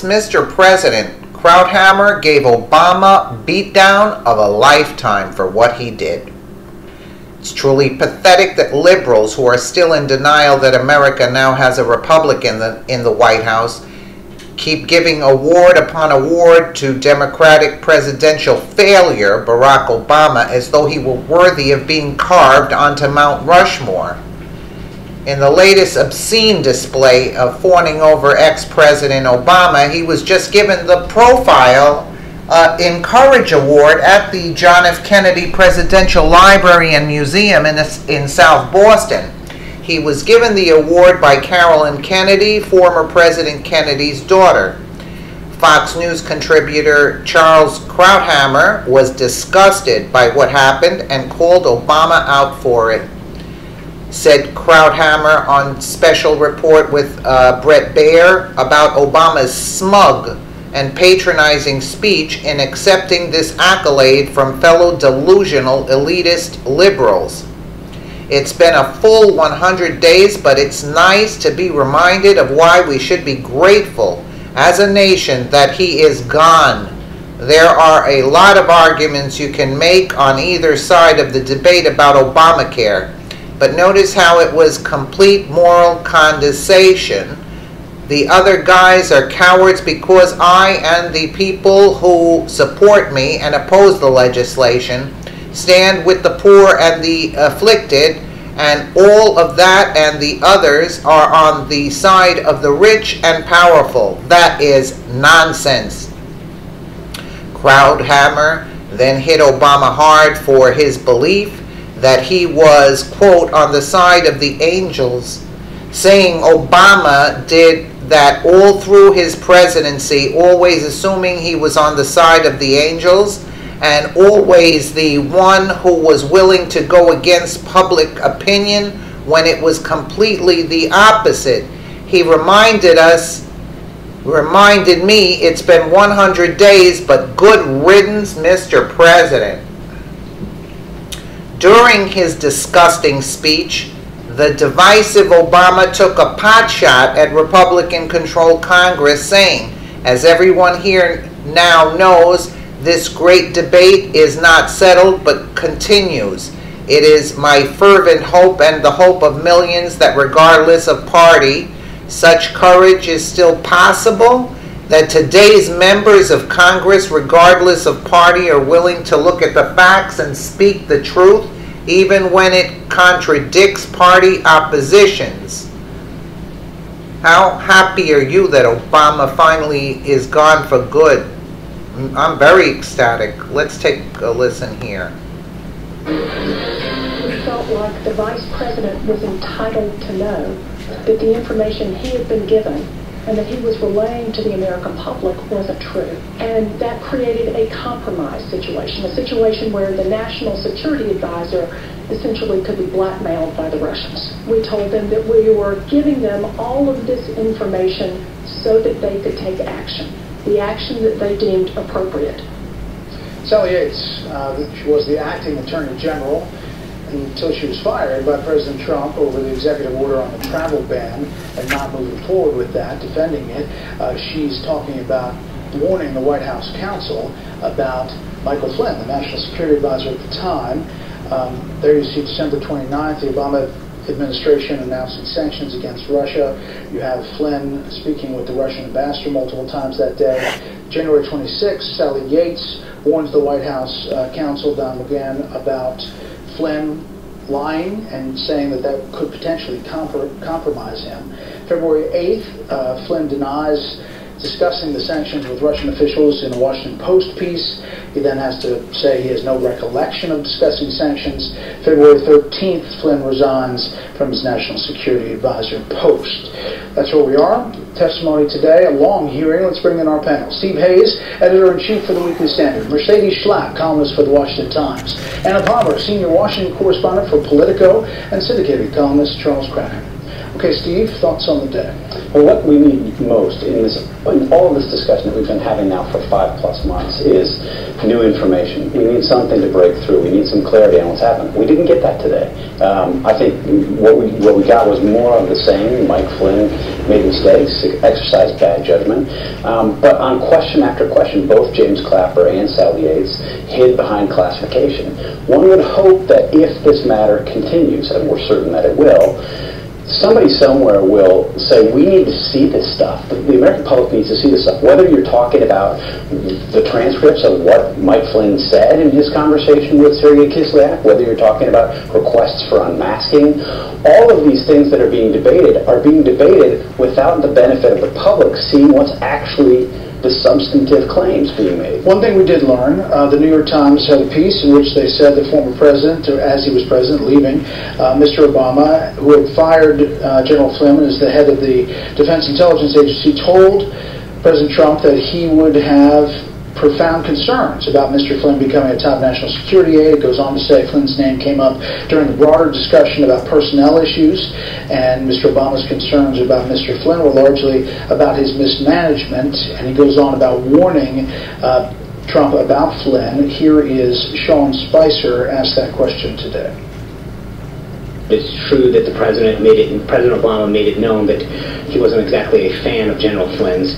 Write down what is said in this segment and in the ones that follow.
Mr. President, Krauthammer gave Obama beatdown of a lifetime for what he did. It's truly pathetic that liberals who are still in denial that America now has a Republican in the White House keep giving award upon award to Democratic presidential failure, Barack Obama, as though he were worthy of being carved onto Mount Rushmore. In the latest obscene display of fawning over ex-President Obama, he was just given the Profile in Courage Award at the John F. Kennedy Presidential Library and Museum in South Boston. He was given the award by Carolyn Kennedy, former President Kennedy's daughter. Fox News contributor Charles Krauthammer was disgusted by what happened and called Obama out for it. Said Krauthammer on special report with Brett Baer about Obama's smug and patronizing speech in accepting this accolade from fellow delusional elitist liberals. It's been a full 100 days, but it's nice to be reminded of why we should be grateful as a nation that he is gone. There are a lot of arguments you can make on either side of the debate about Obamacare, but notice how it was complete moral condescension. The other guys are cowards because I and the people who support me and oppose the legislation stand with the poor and the afflicted, and all of that and the others are on the side of the rich and powerful. That is nonsense. Krauthammer then hit Obama hard for his belief that he was, quote, on the side of the angels, saying Obama did that all through his presidency, always assuming he was on the side of the angels, and always the one who was willing to go against public opinion when it was completely the opposite. He reminded me, it's been 100 days, but good riddance, Mr. President. During his disgusting speech, the divisive Obama took a potshot at Republican-controlled Congress, saying, as everyone here now knows, this great debate is not settled but continues. It is my fervent hope and the hope of millions that regardless of party, such courage is still possible, that today's members of Congress, regardless of party, are willing to look at the facts and speak the truth, even when it contradicts party oppositions. How happy are you that Obama finally is gone for good? I'm very ecstatic. Let's take a listen here. We felt like the Vice President was entitled to know that the information he had been given and that he was relaying to the American public wasn't true. And that created a compromise situation, a situation where the National Security Advisor essentially could be blackmailed by the Russians. We told them that we were giving them all of this information so that they could take action, the action that they deemed appropriate. Sally Yates, she was the acting Attorney General until she was fired by President Trump over the executive order on the travel ban and not moving forward with that, defending it. She's talking about warning the White House counsel about Michael Flynn, the National Security Advisor at the time. There you see December 29th, the Obama administration announcing sanctions against Russia. You have Flynn speaking with the Russian ambassador multiple times that day. January 26th, Sally Yates warns the White House counsel, Don McGahn, about Flynn lying and saying that that could potentially compromise him. February 8th, Flynn denies discussing the sanctions with Russian officials in a Washington Post piece. He then has to say he has no recollection of discussing sanctions. February 13th, Flynn resigns from his National Security Advisor post. That's where we are. Testimony today, a long hearing. Let's bring in our panel. Steve Hayes, Editor-in-Chief for the Weekly Standard. Mercedes Schlack, columnist for the Washington Times. Anna Palmer, Senior Washington Correspondent for Politico, and syndicated columnist Charles Krauthammer. Okay, Steve, thoughts on the day? Well, what we need most in all of this discussion that we've been having now for 5+ months is new information. We need something to break through. We need some clarity on what's happening. We didn't get that today. I think what we got was more of the same. Mike Flynn made mistakes, exercised bad judgment. But on question after question, both James Clapper and Sally Yates hid behind classification. One would hope that if this matter continues, and we're certain that it will, somebody somewhere will say, we need to see this stuff. The American public needs to see this stuff. Whether you're talking about the transcripts of what Mike Flynn said in his conversation with Sergei Kislyak, whether you're talking about requests for unmasking, all of these things that are being debated without the benefit of the public seeing what's actually the substantive claims being made. One thing we did learn, the New York Times had a piece in which they said the former president, as he was president, leaving, Mr. Obama, who had fired General Flynn as the head of the Defense Intelligence Agency, told President Trump that he would have profound concerns about Mr. Flynn becoming a top national security aide. It goes on to say Flynn's name came up during the broader discussion about personnel issues, and Mr. Obama's concerns about Mr. Flynn were largely about his mismanagement, and he goes on about warning Trump about Flynn. Here is Sean Spicer asked that question today. It's true that President Obama made it known that he wasn't exactly a fan of General Flynn's,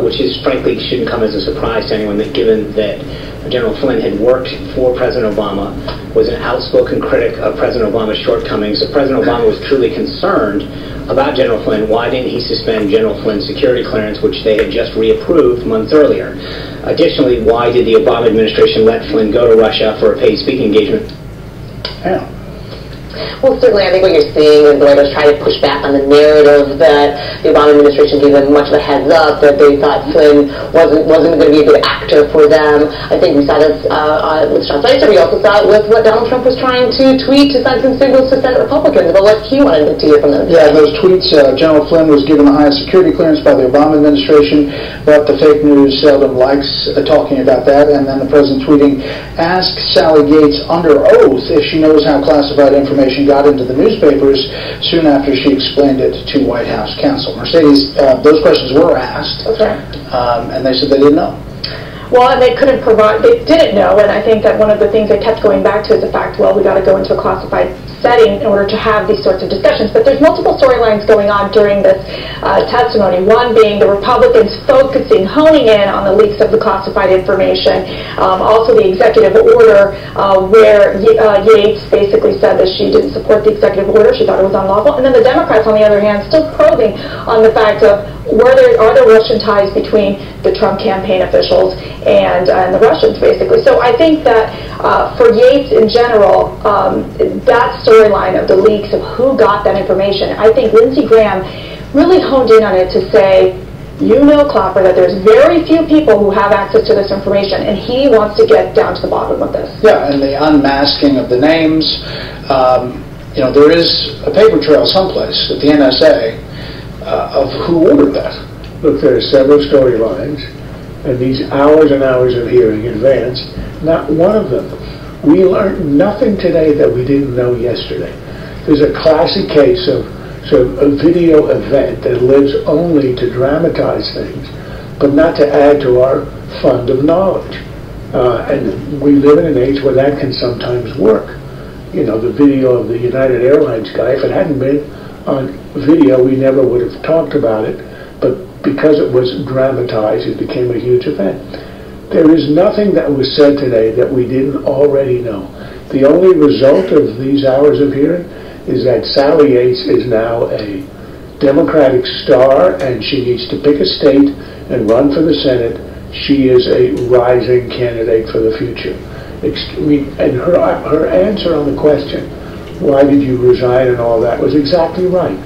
which is frankly shouldn't come as a surprise to anyone, that given that General Flynn had worked for President Obama, was an outspoken critic of President Obama's shortcomings. If President Obama was truly concerned about General Flynn, why didn't he suspend General Flynn's security clearance, which they had just reapproved months earlier? Additionally, why did the Obama administration let Flynn go to Russia for a paid speaking engagement? Yeah. Well, certainly, I think what you're seeing is the White House trying to push back on the narrative that the Obama administration gave them much of a heads up that they thought Flynn wasn't going to be a good actor for them. I think we saw this with Sean Spicer. We also saw it with what Donald Trump was trying to tweet to send some signals to Senate Republicans about what he wanted to hear from them. Yeah, those tweets, General Flynn was given the highest security clearance by the Obama administration, but the fake news seldom likes talking about that. And then the president tweeting, ask Sally Yates under oath if she knows how classified information got into the newspapers, soon after she explained it to White House counsel. Mercedes, those questions were asked. That's right. And they said they didn't know. Well, and they couldn't provide, they didn't know, and I think that one of the things they kept going back to is the fact, well, we got to go into a classified setting in order to have these sorts of discussions. But there's multiple storylines going on during this testimony. One being the Republicans focusing, honing in on the leaks of the classified information. Also the executive order where Yates basically said that she didn't support the executive order. She thought it was unlawful. And then the Democrats, on the other hand, still probing on the fact of are there Russian ties between the Trump campaign officials and the Russians, basically. So I think that for Yates in general, that storyline of the leaks of who got that information, I think Lindsey Graham really honed in on it to say, you know, Clapper, that there's very few people who have access to this information, and he wants to get down to the bottom of this. Yeah, and the unmasking of the names. You know, there is a paper trail someplace at the NSA of who ordered that. Look, there are several storylines, and these hours and hours of hearing in advance, not one of them. We learned nothing today that we didn't know yesterday. There's a classic case of a video event that lives only to dramatize things, but not to add to our fund of knowledge. And we live in an age where that can sometimes work. You know, the video of the United Airlines guy, if it hadn't been on video, we never would have talked about it, but because it was dramatized, it became a huge event. There is nothing that was said today that we didn't already know. The only result of these hours of hearing is that Sally Yates is now a Democratic star, and she needs to pick a state and run for the Senate. She is a rising candidate for the future. And her answer on the question, why did you resign and all that, was exactly right.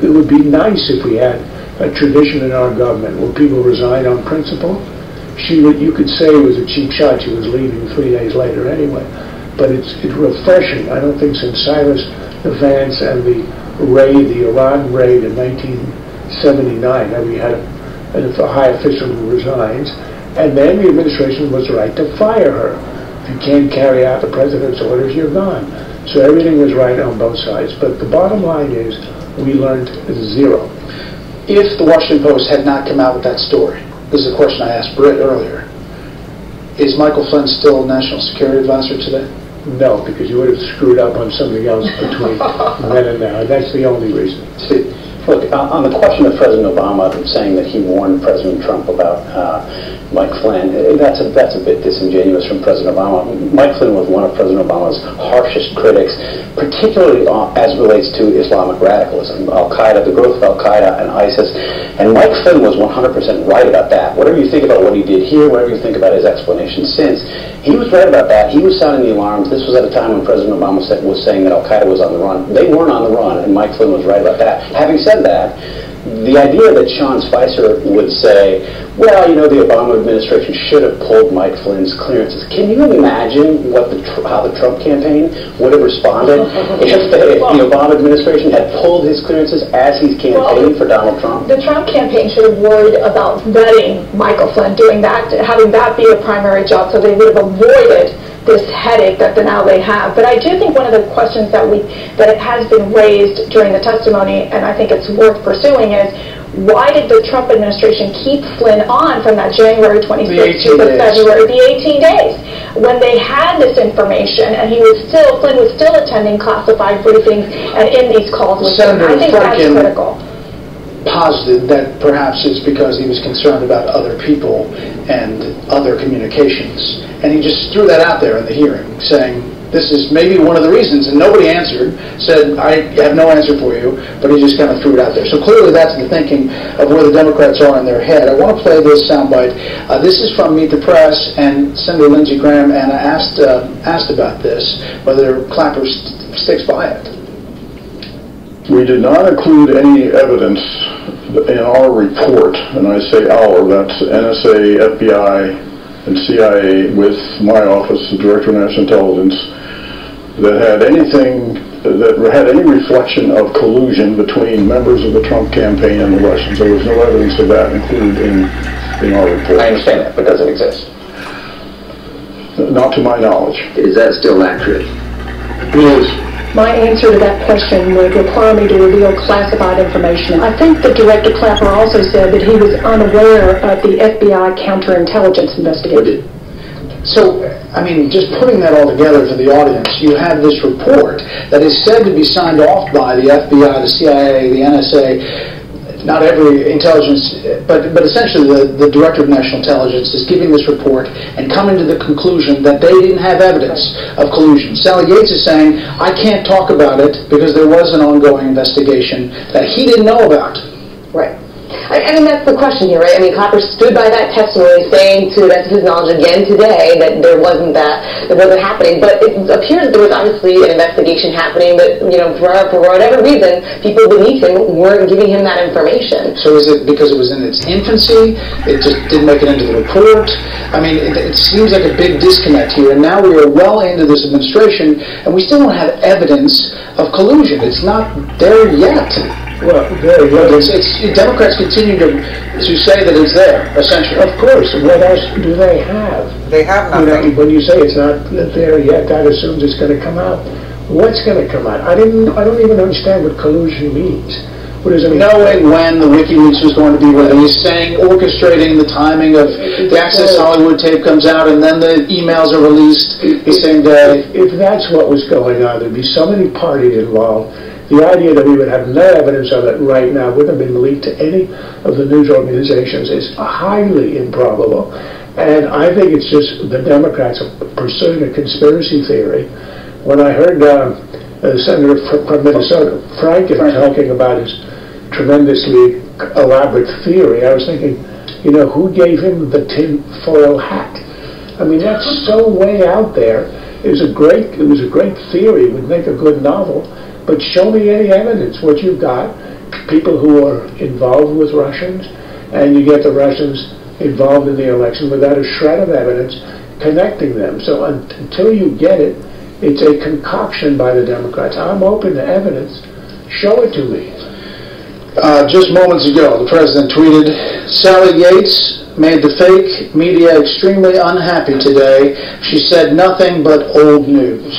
It would be nice if we had a tradition in our government where people resign on principle. You could say it was a cheap shot. She was leaving 3 days later anyway. But it's refreshing. I don't think since Cyrus Vance and the Iran raid in 1979 that we had a high official who resigns, and then the administration was right to fire her. If you can't carry out the president's orders, you're gone. So everything was right on both sides. But the bottom line is, We learned zero. If the Washington Post had not come out with that story, this is a question I asked Britt earlier, is Michael Flynn still National Security Advisor today? No, because you would have screwed up on something else between then and now. That's the only reason. See, look, on the question of President Obama saying that he warned President Trump about Mike Flynn, that's a bit disingenuous from President Obama. Mike Flynn was one of President Obama's harshest critics, particularly as relates to Islamic radicalism, Al-Qaeda, the growth of Al-Qaeda and ISIS. And Mike Flynn was 100% right about that. Whatever you think about what he did here, whatever you think about his explanation since, he was right about that. He was sounding the alarms. This was at a time when President Obama was saying that Al-Qaeda was on the run. They weren't on the run, and Mike Flynn was right about that. Having said that, the idea that Sean Spicer would say, well, you know, the Obama administration should have pulled Mike Flynn's clearances. Can you imagine how the Trump campaign would have responded if the Obama administration had pulled his clearances as he's campaigning for Donald Trump? The Trump campaign should have worried about vetting Michael Flynn, doing that, having that be a primary job, so they would have avoided this headache that now they have. But I do think one of the questions that it has been raised during the testimony, and I think it's worth pursuing, is why did the Trump administration keep Flynn on from that January 26th to the February, the 18 days, when they had this information and Flynn was still attending classified briefings and in these calls with them? I think that's critical. Posited that perhaps it's because he was concerned about other people and other communications. And he just threw that out there in the hearing, saying, this is maybe one of the reasons, and nobody answered, said, I have no answer for you, but he just kind of threw it out there. So clearly that's the thinking of where the Democrats are in their head. I want to play this soundbite. This is from Meet the Press, and Senator Lindsey Graham Anna asked about this, whether Clapper sticks by it. We did not include any evidence in our report, and I say our, that's NSA, FBI, and CIA with my office, the Director of National Intelligence, that had any reflection of collusion between members of the Trump campaign and the Russians. There was no evidence of that included in our report. I understand that, but does it exist? Not to my knowledge. Is that still accurate? It is. My answer to that question would require me to reveal classified information. I think that Director Clapper also said that he was unaware of the FBI counterintelligence investigation. So, I mean, just putting that all together for the audience, you have this report that is said to be signed off by the FBI, the CIA, the NSA, not every intelligence, but essentially the Director of National Intelligence is giving this report and coming to the conclusion that they didn't have evidence of collusion. Sally Yates is saying, I can't talk about it because there was an ongoing investigation that he didn't know about. Right. I mean, that's the question here, right? I mean, Clapper stood by that testimony saying, to the best of his knowledge again today, that it wasn't happening. But it appears that there was obviously an investigation happening, but, you know, for whatever reason, people beneath him weren't giving him that information. So is it because it was in its infancy? It just didn't make it into the report? I mean, it seems like a big disconnect here. And now we are well into this administration, and we still don't have evidence of collusion. It's not there yet. Well, Democrats continue to say that it's there, essentially. Of course. What else do they have? They have nothing. You know, when you say it's not there yet, that assumes it's going to come out. What's going to come out? I don't even understand what collusion means. What does it mean? Knowing when the WikiLeaks was going to be released, orchestrating the timing of the Access Hollywood tape comes out, and then the emails are released the same day. If that's what was going on, there'd be so many parties involved. The idea that we would have no evidence of it right now wouldn't have been leaked to any of the news organizations is highly improbable. And I think it's just the Democrats pursuing a conspiracy theory. When I heard the senator from Minnesota, Franken, talking about his tremendously elaborate theory, I was thinking, you know, who gave him the tinfoil hat? I mean, that's so way out there. It was a great theory. It would make a good novel. But show me any evidence. What you've got, people who are involved with Russians, and you get the Russians involved in the election without a shred of evidence connecting them. So until you get it, it's a concoction by the Democrats. I'm open to evidence. Show it to me. Just moments ago, the president tweeted, Sally Yates made the fake media extremely unhappy today. She said nothing but old news.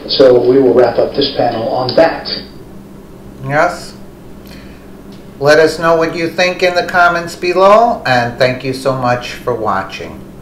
So we will wrap up this panel on that. Yes. Let us know what you think in the comments below, and thank you so much for watching.